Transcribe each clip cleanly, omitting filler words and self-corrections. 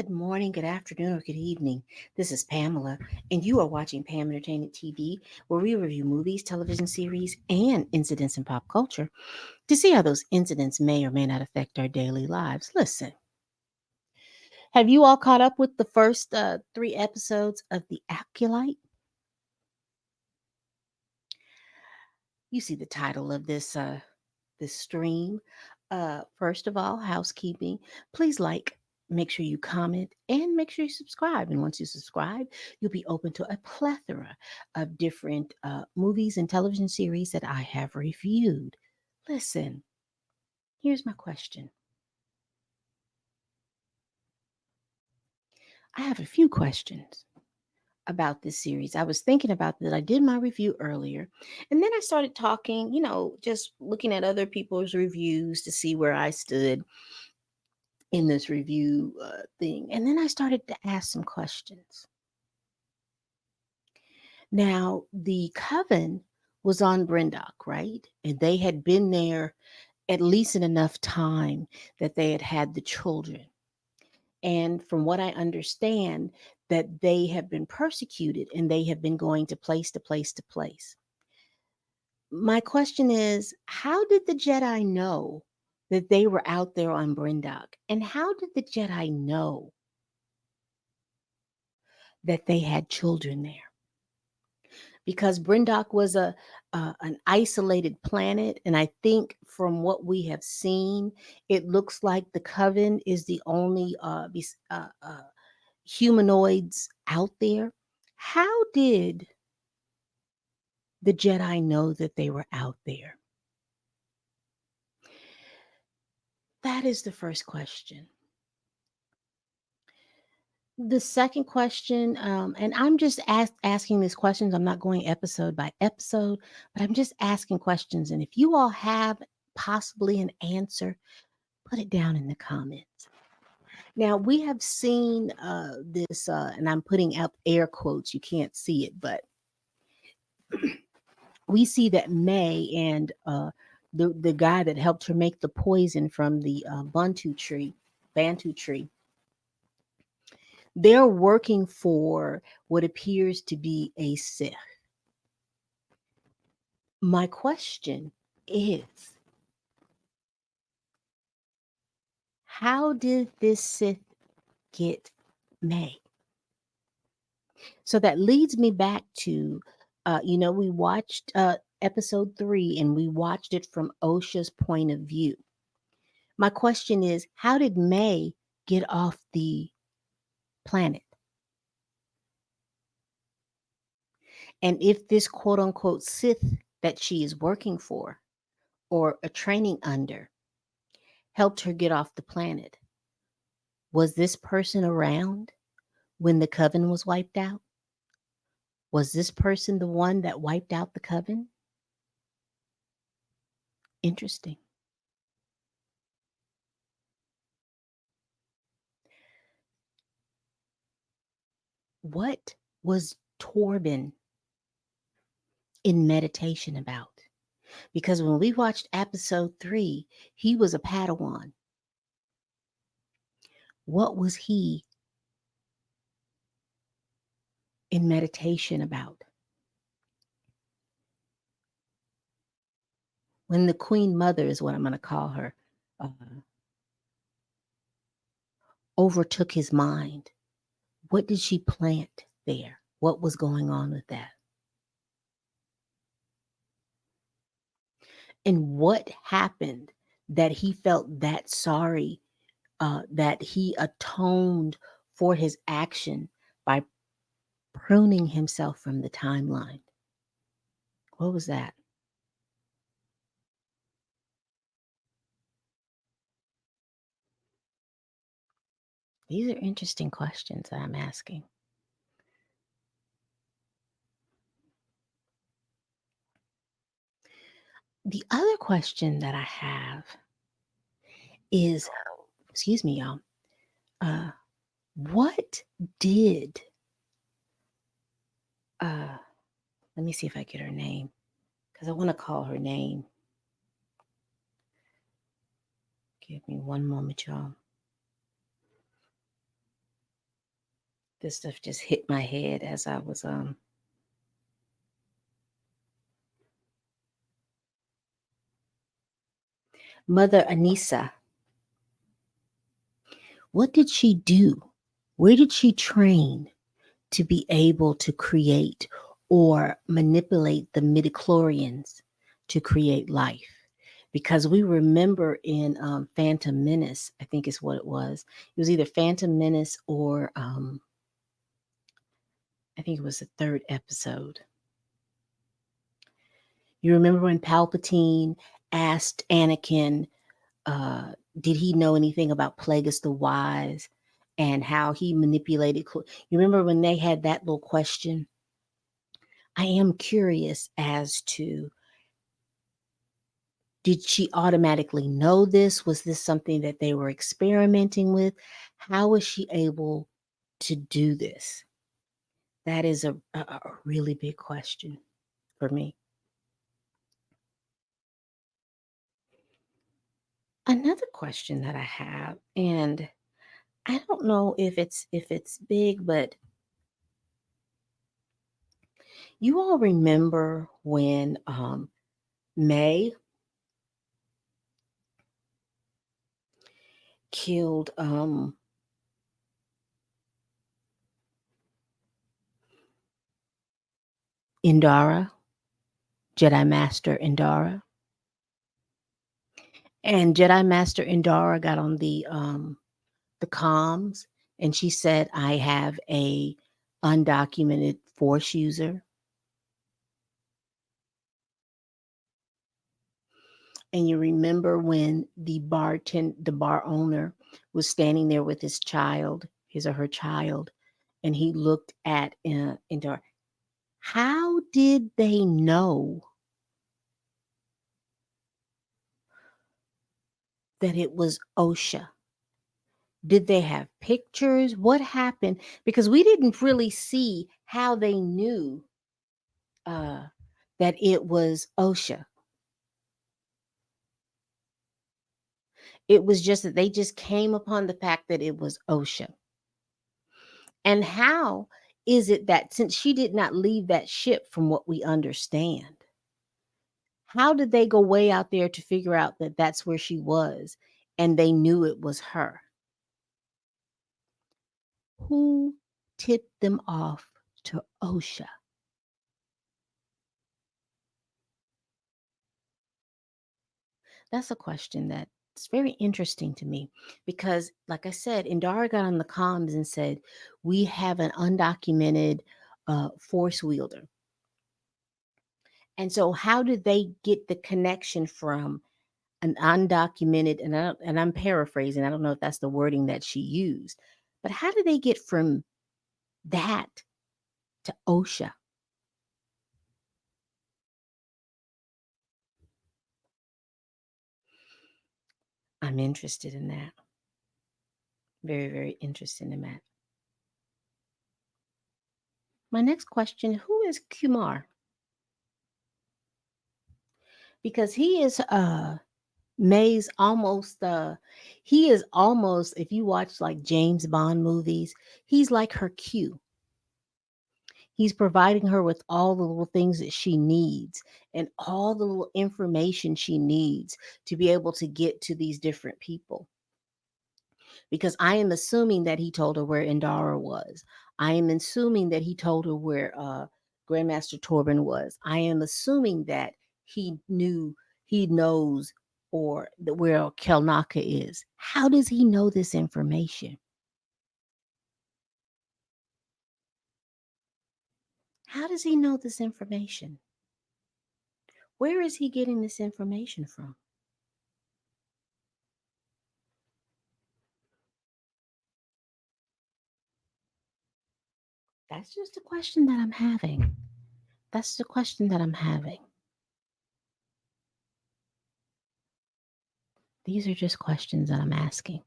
Good morning, good afternoon, or good evening. This is Pamela, and you are watching Pam Entertainment TV, where we review movies, television series, and incidents in pop culture to see how those incidents may or may not affect our daily lives. Listen, have you all caught up with the first three episodes of The Acolyte? You see the title of this stream. First of all, housekeeping. Please like, make sure you comment, and make sure you subscribe. And once you subscribe, you'll be open to a plethora of different movies and television series that I have reviewed. Listen, here's my question. I have a few questions about this series. I was thinking about that. I did my review earlier, and then I started talking, just looking at other people's reviews to see where I stood in this review thing. And then I started to ask some questions. Now, the coven was on Brendock, right? And they had been there at least in enough time that they had had the children. And from what I understand, that they have been persecuted and they have been going to place to place to place. My question is, how did the Jedi know that they were out there on Brendock? And how did the Jedi know that they had children there? Because Brendock was a an isolated planet, and I think from what we have seen, it looks like the Coven is the only humanoids out there. How did the Jedi know that they were out there? That is the first question. The second question, and I'm just asking these questions. I'm not going episode by episode, but I'm just asking questions. And if you all have possibly an answer, put it down in the comments. Now, we have seen this, and I'm putting up air quotes. You can't see it, but we see that May and the guy that helped her make the poison from the Bantu tree, they're working for what appears to be a Sith. My question is, how did this Sith get May? So that leads me back to, we watched episode 3 and we watched it from Osha's point of view. My question is, how did May get off the planet? And if this quote unquote Sith that she is working for or a training under helped her get off the planet, was this person around when the coven was wiped out? Was this person the one that wiped out the coven? Interesting. What was Torben in meditation about? Because when we watched episode 3, he was a Padawan. What was he in meditation about? When the Queen Mother, is what I'm going to call her, uh, overtook his mind, what did she plant there? What was going on with that? And what happened that he felt that sorry, that he atoned for his action by pruning himself from the timeline? What was that? These are interesting questions that I'm asking. The other question that I have is, excuse me, y'all, uh, what did, uh, let me see if I get her name, because I want to call her name. Give me one moment, y'all. This stuff just hit my head as I was Mother Anissa. What did she do? Where did she train to be able to create or manipulate the midichlorians to create life? Because we remember in Phantom Menace, I think is what it was. It was either Phantom Menace or I think it was the third episode. You remember when Palpatine asked Anakin, did he know anything about Plagueis the Wise and how he manipulated? You remember when they had that little question? I am curious as to, did she automatically know this? Was this something that they were experimenting with? How was she able to do this? That is a really big question for me. Another question that I have, and I don't know if it's big, but you all remember when May killed Indara, Jedi Master Indara, and Jedi Master Indara got on the comms, and she said, "I have a undocumented Force user." And you remember when the bar owner was standing there with his child, his or her child, and he looked at Indara. How did they know that it was OSHA? Did they have pictures? What happened? Because we didn't really see how they knew uh, that it was OSHA. It was just that they just came upon the fact that it was OSHA. And how is it that since she did not leave that ship, from what we understand, how did they go way out there to figure out that that's where she was and they knew it was her? Who tipped them off to OSHA? That's a question that's very interesting to me because, like I said, Indara got on the comms and said, "We have an undocumented force wielder." And so, how did they get the connection from an undocumented, and I'm paraphrasing, I don't know if that's the wording that she used, but how did they get from that to OSHA? I'm interested in that. Very, very interested in that. My next question, who is Kumar? Because he is May's almost he is almost, if you watch like James Bond movies, he's like her Q. He's providing her with all the little things that she needs and all the little information she needs to be able to get to these different people. Because I am assuming that he told her where Indara was. I am assuming that he told her where Grandmaster Torben was. I am assuming that he knows or where Kelnaka is. How does he know this information? How does he know this information? Where is he getting this information from? That's just a question that I'm having. That's the question that I'm having. These are just questions that I'm asking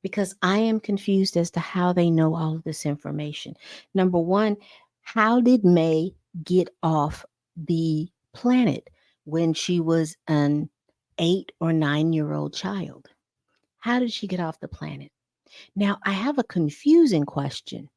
because I am confused as to how they know all of this information. Number one, how did May get off the planet when she was an 8 or 9 year old child? How did she get off the planet? Now, I have a confusing question.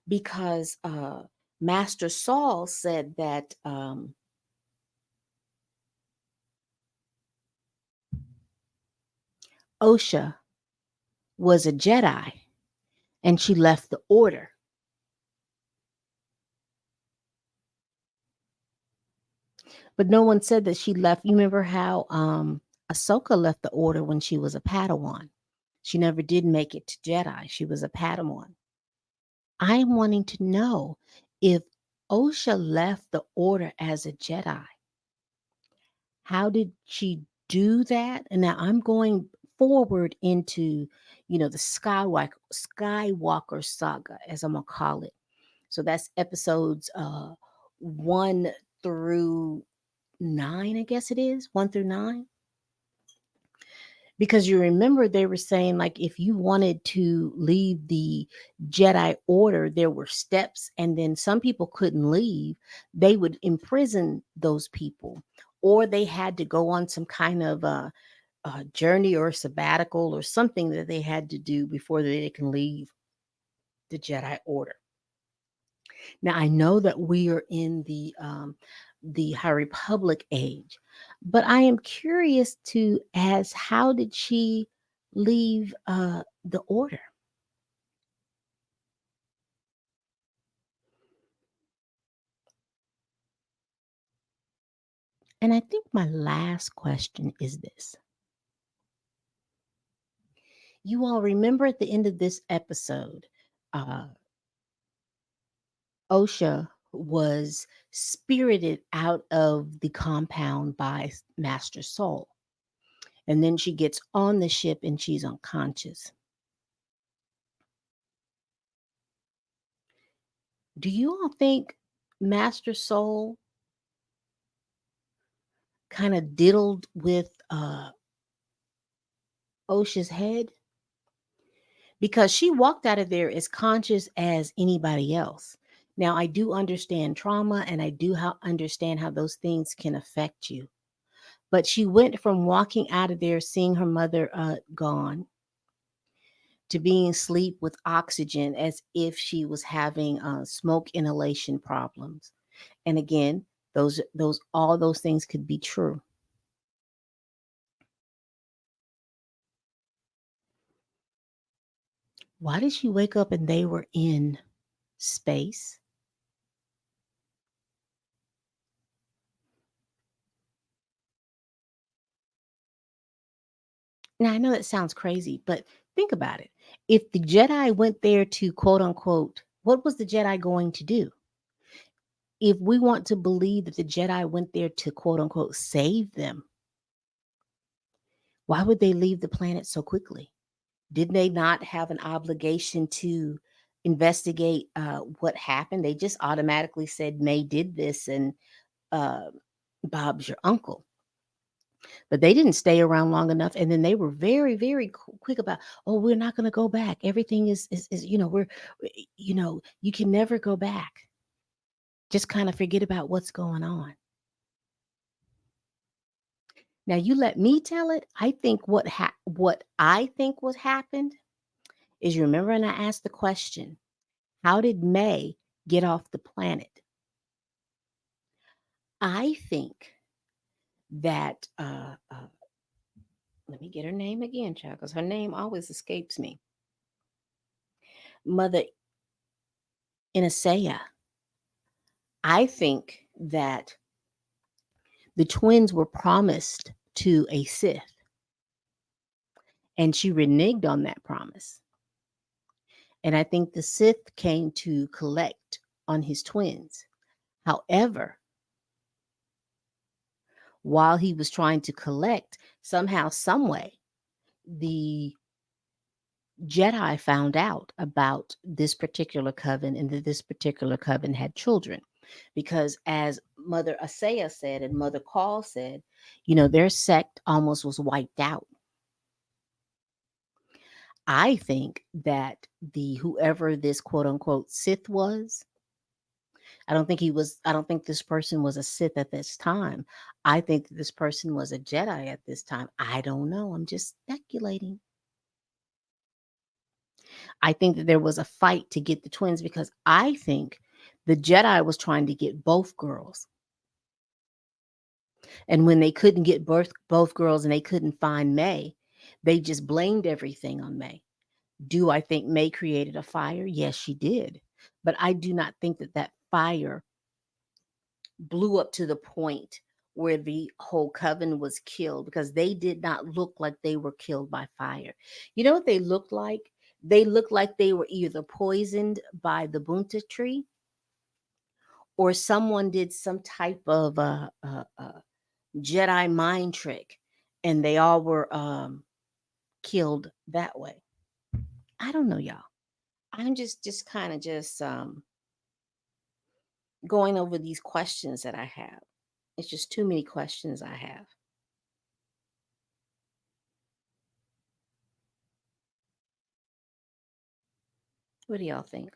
because Master Saul said that Osha was a Jedi and she left the order. But no one said that she left. You remember how Ahsoka left the order when she was a Padawan? She never did make it to Jedi. She was a Padawan. I'm wanting to know if Osha left the order as a Jedi. How did she do that? And now I'm going forward into, the Skywalker saga, as I'm gonna call it. So that's episodes 1 through 9, I guess it is 1 through 9. Because you remember they were saying, like, if you wanted to leave the Jedi Order, there were steps, and then some people couldn't leave. They would imprison those people, or they had to go on some kind of journey or sabbatical or something that they had to do before they can leave the Jedi Order. Now I know that we are in the High Republic age, but I am curious to as how did she leave the order? And I think my last question is this. You all remember at the end of this episode, uh, Osha was spirited out of the compound by Master Soul. And then she gets on the ship and she's unconscious. Do you all think Master Soul kind of diddled with Osha's head? Because she walked out of there as conscious as anybody else. Now, I do understand trauma and I do understand how those things can affect you. But she went from walking out of there, seeing her mother gone, to being asleep with oxygen as if she was having smoke inhalation problems. And again, all those things could be true. Why did she wake up and they were in space? Now, I know that sounds crazy, but think about it. If the Jedi went there to quote unquote, what was the Jedi going to do? If we want to believe that the Jedi went there to quote unquote save them, why would they leave the planet so quickly? Did they not have an obligation to investigate what happened? They just automatically said May did this and uh, Bob's your uncle. But they didn't stay around long enough, and then they were very, very quick about, oh, we're not going to go back. Everything is you can never go back. Just kind of forget about what's going on. Now you let me tell it. I think what I think what happened is, you remember, and I asked the question, how did May get off the planet? I think that let me get her name again, child, because her name always escapes me. Mother Inasaya. I think that the twins were promised to a Sith, and she reneged on that promise. And I think the Sith came to collect on his twins. However, while he was trying to collect, somehow, some way, the Jedi found out about this particular coven and that this particular coven had children. Because as Mother Asaya said and Mother Call said, their sect almost was wiped out. I think that the whoever this quote unquote Sith was, I don't think this person was a Sith at this time. I think that this person was a Jedi at this time. I don't know. I'm just speculating. I think that there was a fight to get the twins because I think the Jedi was trying to get both girls. And when they couldn't get both girls and they couldn't find May, they just blamed everything on May. Do I think May created a fire? Yes, she did. But I do not think that that fire blew up to the point where the whole coven was killed, because they did not look like they were killed by fire. You know what they looked like? They looked like they were either poisoned by the bunta tree, or someone did some type of Jedi mind trick, and they all were killed that way. I don't know, y'all. I'm just kind of just going over these questions that I have. It's just too many questions I have. What do y'all think?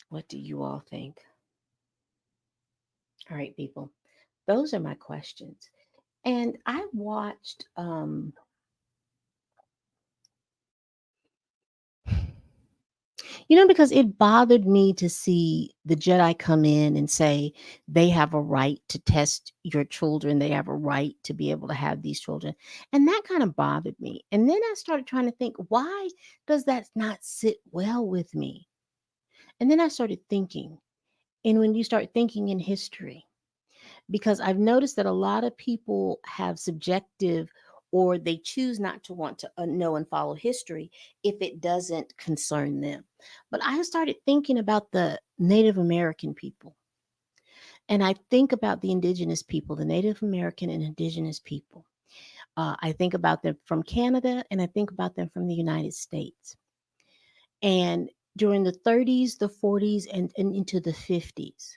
What do you all think? All right, people. Those are my questions. And I watched because it bothered me to see the Jedi come in and say they have a right to test your children. They have a right to be able to have these children. And that kind of bothered me. And then I started trying to think, why does that not sit well with me? And then I started thinking, and when you start thinking in history, because I've noticed that a lot of people have subjective, or they choose not to want to know and follow history if it doesn't concern them. But I started thinking about the Native American people. And I think about the indigenous people, the Native American and indigenous people. I think about them from Canada, and I think about them from the United States. And during the 30s, the 40s, and into the 50s,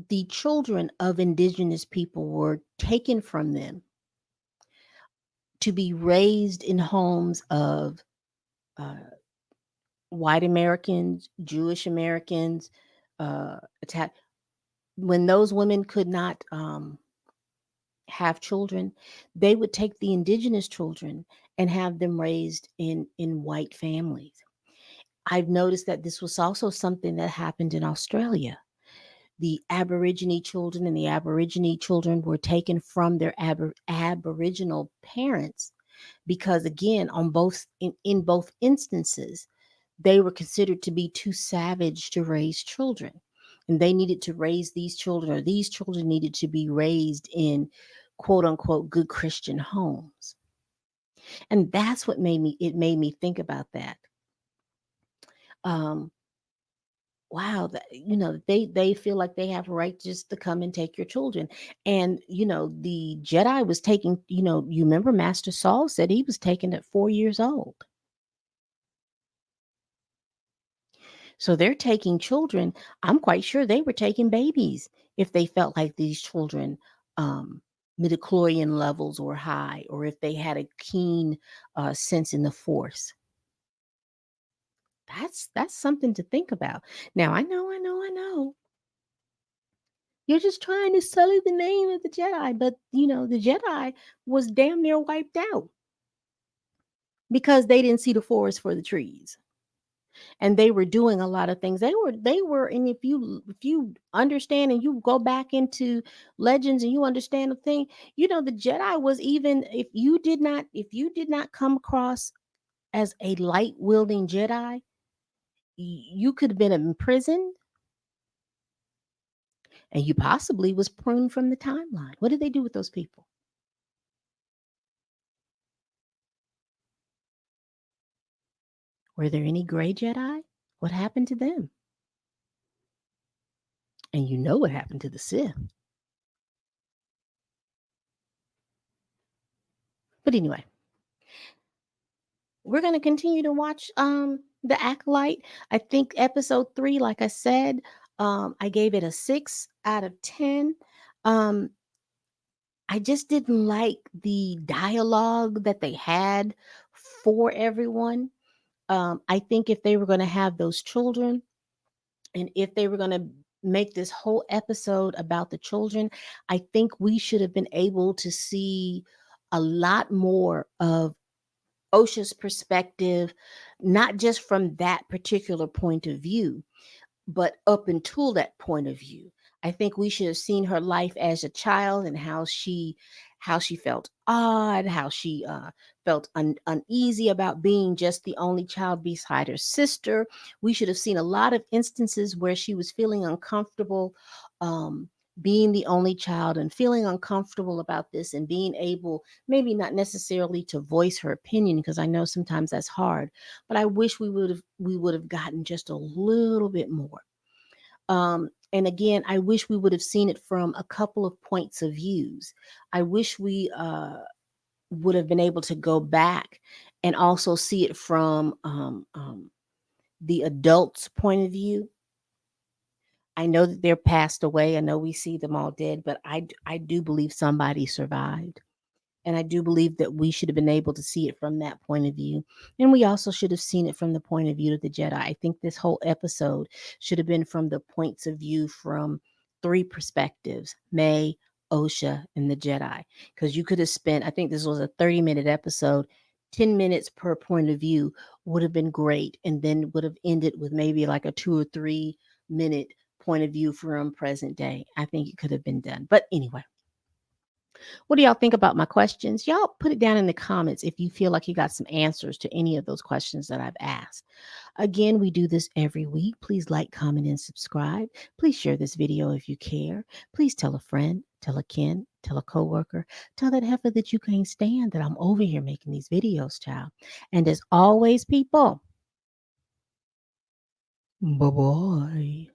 the children of indigenous people were taken from them to be raised in homes of uh, white Americans, Jewish Americans, attack. When those women could not have children, they would take the indigenous children and have them raised in white families. I've noticed that this was also something that happened in Australia. The Aborigine children and the Aborigine children were taken from their Aboriginal parents, because again, in both instances, they were considered to be too savage to raise children, and they needed to raise these children, or these children needed to be raised in quote unquote good Christian homes. And that's what made me think about that. um wow, that they feel like they have a right just to come and take your children. And the Jedi was taking, you remember Master Saul said he was taken at 4 years old. So they're taking children. I'm quite sure they were taking babies if they felt like these children midichlorian levels were high, or if they had a keen sense in the force. That's something to think about. Now I know you're just trying to sully the name of the Jedi, but the Jedi was damn near wiped out because they didn't see the forest for the trees. And they were doing a lot of things. They were, and if you understand and you go back into legends and you understand the thing, the Jedi was, even if you did not come across as a light wielding Jedi, you could have been imprisoned, and you possibly was pruned from the timeline. What did they do with those people? Were there any gray Jedi? What happened to them? And you know what happened to the Sith. But anyway, we're going to continue to watch the Acolyte. I think episode 3, like I said, I gave it a 6 out of 10. um I just didn't like the dialogue that they had for everyone. I think if they were going to have those children, and if they were going to make this whole episode about the children. I think we should have been able to see a lot more of OSHA's perspective, not just from that particular point of view, but up until that point of view. I think we should have seen her life as a child and how she felt odd, how she felt uneasy about being just the only child beside her sister. We should have seen a lot of instances where she was feeling uncomfortable, um, being the only child and feeling uncomfortable about this, and being able, maybe not necessarily to voice her opinion, because I know sometimes that's hard, but I wish we would have gotten just a little bit more. And again, I wish we would have seen it from a couple of points of views. I wish we would have been able to go back and also see it from the adult's point of view. I know that they're passed away. I know we see them all dead, but I do believe somebody survived. And I do believe that we should have been able to see it from that point of view. And we also should have seen it from the point of view of the Jedi. I think this whole episode should have been from the points of view from three perspectives: May, Osha, and the Jedi. Because you could have spent, I think this was a 30-minute episode, 10 minutes per point of view would have been great. And then would have ended with maybe like a 2 or 3 minute point of view from present day. I think it could have been done. But anyway, what do y'all think about my questions? Y'all put it down in the comments if you feel like you got some answers to any of those questions that I've asked. Again, we do this every week. Please like, comment, and subscribe. Please share this video if you care. Please tell a friend, tell a kin, tell a coworker, tell that heifer that you can't stand that I'm over here making these videos, child. And as always, people, bye bye.